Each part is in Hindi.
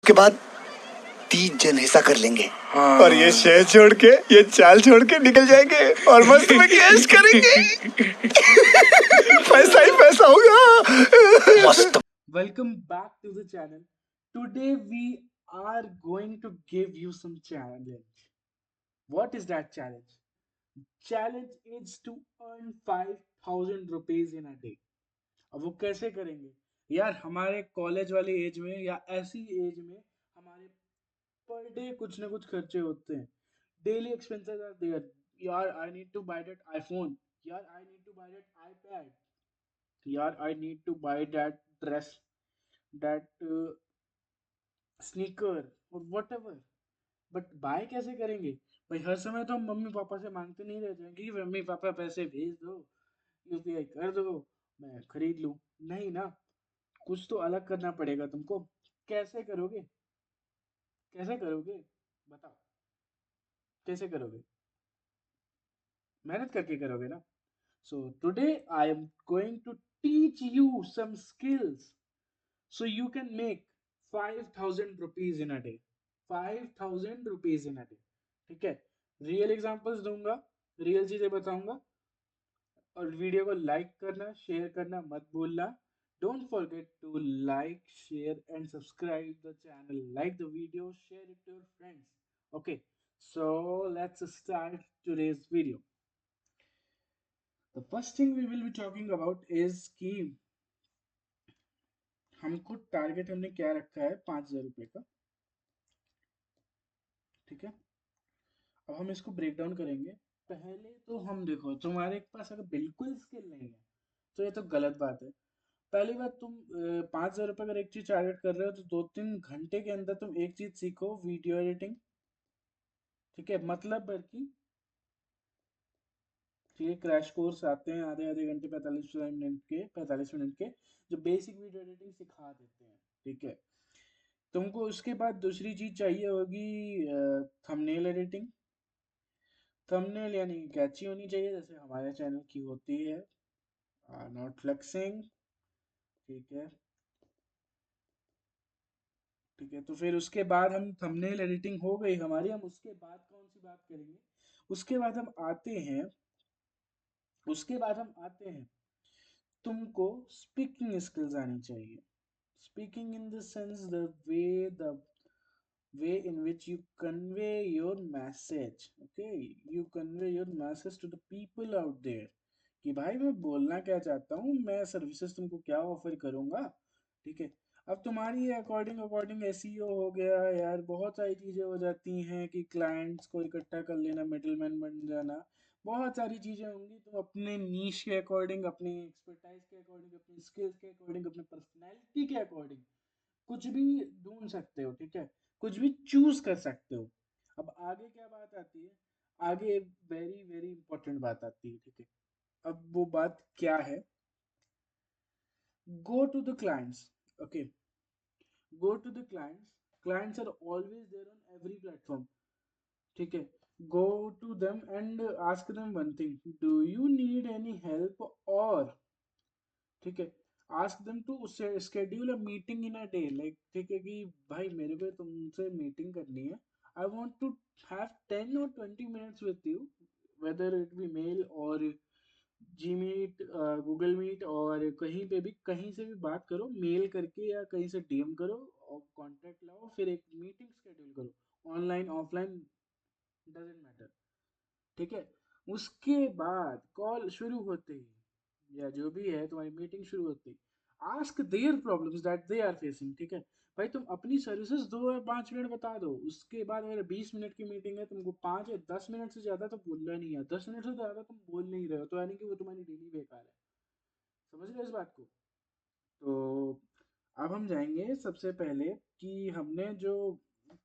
के बाद 3 जन ऐसा कर लेंगे और ये शहर छोड़ के, ये चाल छोड़ के निकल जाएंगे और मस्त में कैश करेंगे। पैसा ही पैसा होगा। मस्त। Welcome back to the channel. Today we are going to give you some challenge. What is that challenge? Challenge is to earn 5,000 rupees in a day. अब वो कैसे करेंगे यार? हमारे कॉलेज वाली एज में या ऐसी एज में हमारे पर डे कुछ ना कुछ खर्चे होते हैं. Daily expenses are there. यार I need to buy that iPhone. यार I need to buy that iPad. यार I need to buy that dress, that sneaker और वट एवर. बट बाय कैसे करेंगे भाई? हर समय तो हम मम्मी पापा से मांगते नहीं रहते हैं कि मम्मी पापा पैसे भेज दो, यूपीआई कर दो, मैं खरीद लूं. नहीं ना, कुछ तो अलग करना पड़ेगा तुमको. कैसे करोगे? कैसे करोगे बताओ. कैसे करोगे? मेहनत करके करोगे ना. So today I am going to teach you some skills so you can make 5,000 rupees in a day. 5,000 rupees in a day. ठीक है. रियल एग्जांपल्स दूंगा, रियल चीजें बताऊंगा. और वीडियो को लाइक करना, शेयर करना मत भूलना. Don't forget to like, share and subscribe the channel. Like the video, share it to your friends. Okay, so let's start today's video. The first thing we will be talking about is कि हमको टारगेट हमने क्या रखा है 5,000 रुपये का. ठीक है. अब हम इसको ब्रेक डाउन करेंगे. पहले तो हम देखो, तुम्हारे पास अगर बिल्कुल स्किल नहीं है तो ये तो गलत बात है. पहली बात, तुम 5,000 रुपये अगर एक चीज टारगेट कर रहे हो तो 2-3 घंटे के अंदर तुम एक चीज सीखो, वीडियो एडिटिंग. ठीक है, मतलब कि ठीक है, क्रैश कोर्स आते हैं आधे आधे घंटे, 45 मिनट के जो बेसिक वीडियो एडिटिंग सिखा देते हैं. ठीक है. तुमको उसके बाद दूसरी चीज चाहिए होगी थंबनेल एडिटिंग. थंबनेल यानी कैची होनी चाहिए जैसे हमारे चैनल की होती है, नॉट फ्लेक्सिंग. ठीक है. ठीक है, तो फिर उसके बाद हम थंबनेल एडिटिंग हो गई हमारी. हम उसके बाद कौन सी बात करेंगे? उसके बाद हम आते हैं, तुमको स्पीकिंग स्किल्स आनी चाहिए. Speaking in the sense the way in which you convey your message. Okay, you convey your message to the people out there कि भाई मैं बोलना क्या चाहता हूँ, मैं सर्विसेज तुमको क्या ऑफर करूंगा. ठीक है. अब तुम्हारी अकॉर्डिंग अकॉर्डिंग एसईओ हो गया यार, बहुत सारी चीजें हो जाती हैं कि क्लाइंट्स को इकट्ठा कर लेना, मिडिलमैन बन जाना, बहुत सारी चीजें होंगी. तुम अपने नीश के अकॉर्डिंग, अपनी एक्सपर्टाइज के अकॉर्डिंग, अपनी स्किल्स के अकॉर्डिंग, अपने पर्सनैलिटी के अकॉर्डिंग कुछ भी ढूंढ सकते हो. ठीक है, कुछ भी चूज कर सकते हो. अब आगे क्या बात आती है? आगे एक वेरी वेरी इंपॉर्टेंट बात आती है. ठीक है. अब वो बात क्या है? Go to the clients. Okay, go to the clients. Clients are always there on every platform. ठीक है. Go to them and ask them one thing, do you need any help? और ठीक है, ask them to schedule a meeting in a day. लाइक ठीक है कि भाई मेरे को तुमसे मीटिंग करनी है. I want to have 10 or 20 minutes with you, whether it be mail और जी मीट, गूगल मीट, और कहीं पे भी कहीं से भी बात करो, मेल करके या कहीं से डीएम करो और कांटेक्ट लाओ, फिर एक मीटिंग शेड्यूल करो. Online offline doesn't matter. ठीक है. उसके बाद कॉल शुरू होते ही या जो भी है तुम्हारी मीटिंग शुरू होते ही ask their problems that they are facing. ठीक है. भाई तुम अपनी सर्विसेज 2 या 5 मिनट बता दो. उसके बाद अगर 20 मिनट की मीटिंग है, तुमको 5 या 10 मिनट से ज्यादा तो बोलना नहीं है. 10 मिनट से ज्यादा तुम बोल नहीं रहे हो तो यानी कि वो तुम्हारी डेली बेकार है. समझ रहे हो इस बात को? तो अब हम जाएंगे सबसे पहले कि हमने जो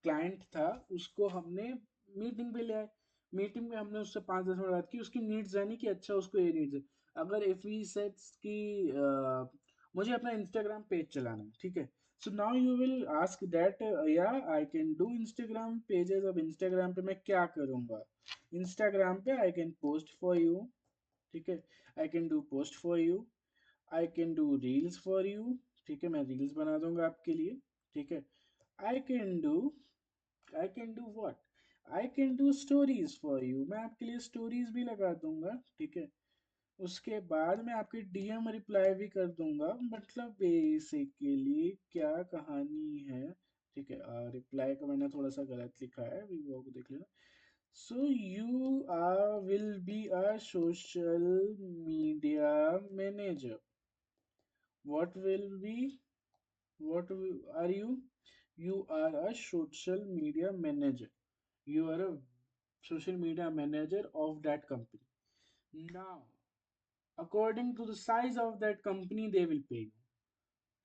क्लाइंट था उसको हमने मीटिंग पे ले आए. मीटिंग में हमने उससे 5-10 मिनट बात की, उसकी नीड्स जानी कि अच्छा उसको ये नीड्स है. अगर इफ ही सेट्स कि मुझे अपना इंस्टाग्राम पेज चलाना है. ठीक है. So now you will ask that, या I can do Instagram pages. अब इंस्टाग्राम पे मैं क्या करूँगा? इंस्टाग्राम पे I can post for you. ठीक है. I can do post for you, I can do reels for you. ठीक है, मैं रील्स बना दूंगा आपके लिए. ठीक है. I can do I can do what? I can do stories for you. मैं आपके लिए स्टोरीज भी लगा दूंगा, ठीक है। उसके बाद मैं आपके डीएम रिप्लाई भी कर दूंगा। मतलब बेसिकली क्या कहानी है, ठीक है। रिप्लाई का मैंने थोड़ा सा गलत लिखा है, अभी वो देख लेना। So you are will be a social media manager. What will be, what are you? You are a social media manager. You are a social media manager of that company. Now, according to the size of that company, they will pay you.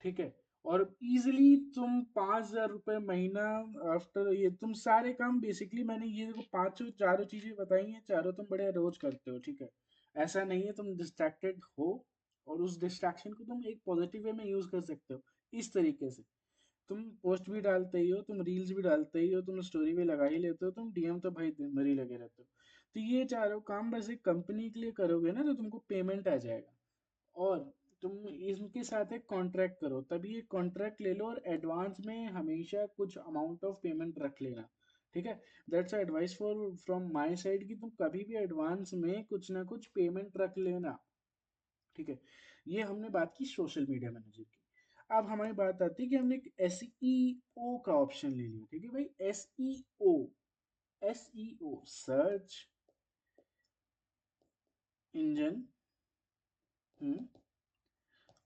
ठीक है। और इजिली तुम 5,000 रुपये महीना, आफ्टर ये तुम सारे काम बेसिकली, मैंने ये देखो पांचों चारों चीजें बताई हैं, चारों तुम बड़े रोज करते हो, ठीक है। ऐसा नहीं है तुम डिस्ट्रैक्टेड हो, और उस डिस्ट्रैक्शन को तुम एक पॉजिटिव वे में यूज कर सकते हो इस तरीके से। तुम पोस्ट भी डालते ही हो, तुम रील्स भी डालते ही हो, तुम स्टोरी भी लगा ही लेते हो, तुम डीएम तो भाई दिन भर ही लगे रहते हो। तो ये चारों काम बस एक कंपनी के लिए करोगे ना, तो तुमको पेमेंट आ जाएगा। और तुम इनके साथ एक कॉन्ट्रैक्ट करो, तभी एक कॉन्ट्रैक्ट ले लो, और एडवांस में हमेशा कुछ अमाउंट ऑफ पेमेंट रख लेना, ठीक है। That's advice for from my side, कि तुम कभी भी एडवांस में कुछ ना कुछ पेमेंट रख लेना, ठीक है। ये हमने बात की सोशल मीडिया मैनेजर की। अब हमारी बात आती है कि हमने एक एसईओ का ऑप्शन ले लिया, ठीक है भाई। SEO, SEO search engine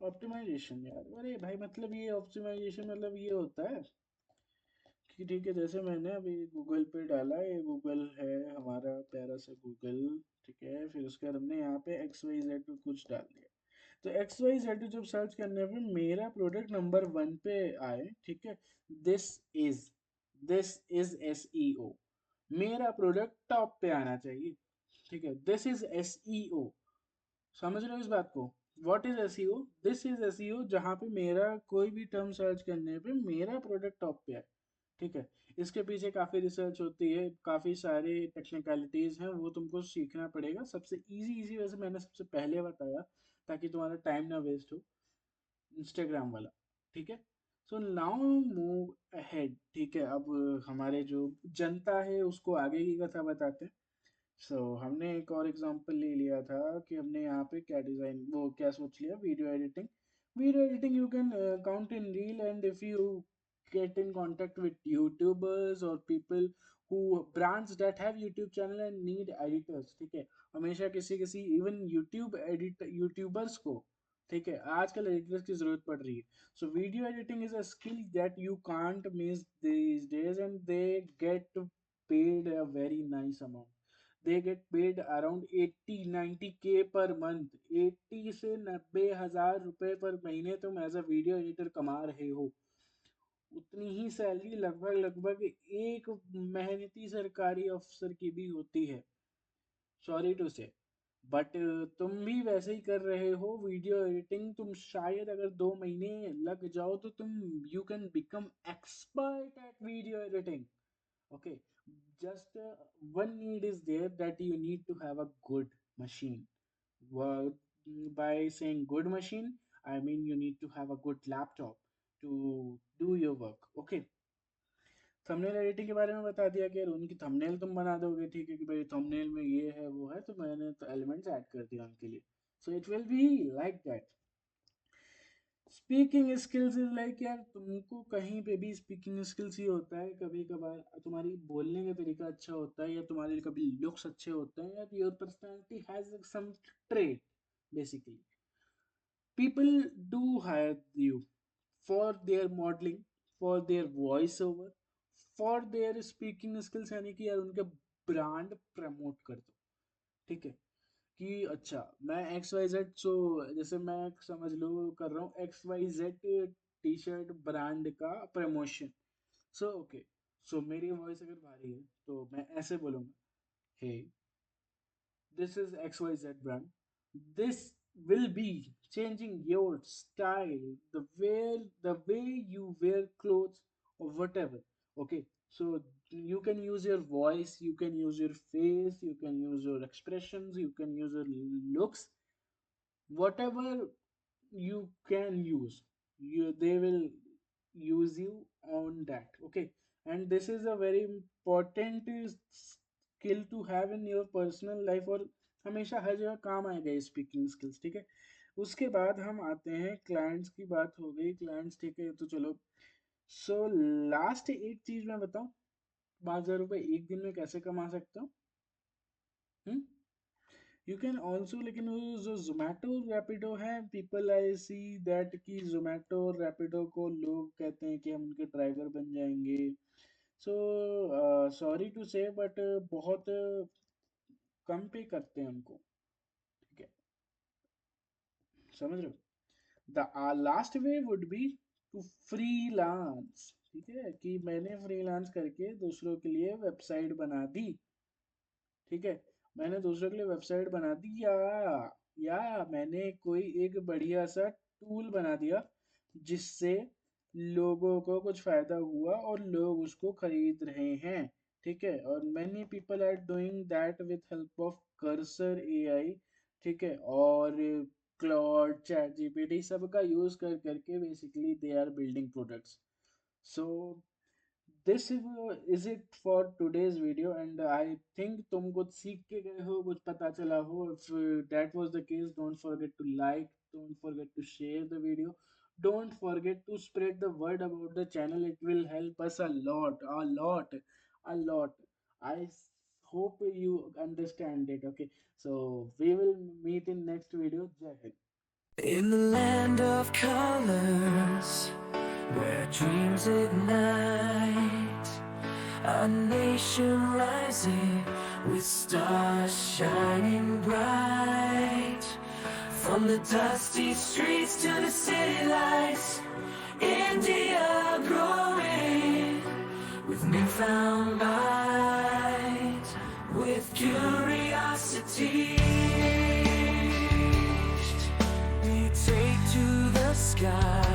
optimization. यार अरे भाई, मतलब ये ऑप्टिमाइजेशन मतलब ये होता है कि ठीक है, जैसे मैंने अभी गूगल पे डाला, ये गूगल है हमारा प्यारा सा गूगल, ठीक है। फिर उसके बाद हमने यहाँ पे एक्स वाई जेड कुछ डाल दिया। तो एक्स वाई जेड जब सर्च करने पे मेरा प्रोडक्ट नंबर 1 पे आए, ठीक है। This is this is S E O. मेरा प्रोडक्ट टॉप पे आना चाहिए, ठीक है। This is S E O. समझ रहे हो इस बात को? What is S E O? This is S E O, जहाँ पे मेरा कोई भी टर्म सर्च करने पे मेरा प्रोडक्ट टॉप पे आए, ठीक है। इसके पीछे काफ़ी रिसर्च होती है, काफ़ी सारे टेक्निकलिटीज़ हैं, वो तुमको सीखना पड़ेगा। सबसे इजी इजी वैसे मैंने सबसे पहले बताया, ताकि तुम्हारा टाइम ना वेस्ट हो, इंस्टाग्राम वाला, ठीक है। सो नाउ मूव अहेड, ठीक है। अब हमारे जो जनता है उसको आगे की कथा बताते हैं। हमने एक और एग्जांपल ले लिया था कि हमने यहाँ पे क्या डिज़ाइन, वो क्या सोच लिया, video editing. Video editing you can count in reel, and if you get in contact with YouTubers or people who brands that have YouTube channel and need editors, ठीक है। हमेशा किसी किसी इवन यूट्यूबर्स को, ठीक है, आजकल एडिटर्स की जरूरत पड़ रही है। So video editing is a skill that you can't miss these days, and they get paid a very nice amount. They get paid around 80-90K per month। 80 से 90,000 रुपए पर महीने तुम एज अ वीडियो एडिटर कमा रहे हो। उतनी ही सैलरी लगभग लगभग एक मेहनती सरकारी अफसर की भी होती है, सॉरी टू से। बट तुम भी वैसे ही कर रहे हो वीडियो एडिटिंग। तुम शायद अगर 2 महीने लग जाओ तो तुम you can become expert at video editing, okay। Just one need is there, that you need to have a good machine. Well, by saying good machine, I mean you need to have a good laptop to do your work, okay। Thumbnail editing के बारे में बता दिया कि यार उनकी थंबनेल तुम बना दोगे, ठीक है, कि भाई थंबनेल में ये है वो है, तो मैंने तो एलिमेंट्स ऐड कर दिया उनके लिए। So it will be like that. Speaking skills is like, यार तुमको कहीं पे भी स्पीकिंग स्किल्स ही होता है, कभी कभार तुम्हारी बोलने का तरीका अच्छा होता है, या तुम्हारे कभी लुक्स अच्छे होते हैं, या your personality has some trait. Basically people do hire you for their modeling, for their voice over, for their speaking skills, यानी कि यार उनके ब्रांड प्रमोट कर दो, ठीक है। कि अच्छा मैं एक्स वाई जेड, सो जैसे मैं समझ लो कर रहा हूँ X Y Z T shirt brand का प्रमोशन। सो ओके, सो मेरी वॉइस अगर भारी है तो मैं ऐसे बोलूँगा, हे this is XYZ brand. This will be changing your style, the way you wear clothes or whatever. Okay, so you can use your voice, you can use your face, you can use your expressions, you can use your looks, whatever you can use. They will. use you on that. Okay, and this is a very important skill to have in your personal life, और हमेशा हर जगह काम आएगा ये स्पीकिंग स्किल्स, ठीक है। उसके बाद हम आते हैं क्लाइंट्स की, बात हो गई क्लाइंट्स, ठीक है। तो चलो, सो लास्ट एक चीज मैं बताऊं, 5,000 रुपये एक दिन में कैसे कमा सकते हो। यू कैन ऑल्सो, लेकिन वो जो जोमेटो रैपिडो है, पीपल आई सी दैट कि जोमेटो रैपिडो को लोग कहते हैं कि हम उनके ड्राइवर बन जाएंगे। सो सॉरी टू से, बट बहुत कम पे करते हैं उनको, ठीक है, समझ रहे हो। The last way would be to freelance, ठीक है, कि मैंने फ्रीलांस करके दूसरों के लिए वेबसाइट बना दी, ठीक है, मैंने दूसरों के लिए वेबसाइट बना दी, या मैंने कोई एक बढ़िया सा टूल बना दिया जिससे लोगों को कुछ फायदा हुआ और लोग उसको खरीद रहे हैं, ठीक है। और many people are doing that with help of Cursor AI, ठीक है, और क्लॉड, चैट जीपीटी, सबका यूज कर करके basically they are building products. So this is it for today's video, and I think तुम कुछ सीख के गए हो, कुछ पता चला हो। If that was the case, don't forget to like, don't forget to share the video, don't forget to spread the word about the channel. It will help us a lot, a lot, a lot. Hope you understand it. Okay, so we will meet in next video. Jai Hind. In the land of colors, where dreams ignite, a nation rising with stars shining bright. From the dusty streets to the city lights, India growing with newfound light, with curiosity. We take to the sky.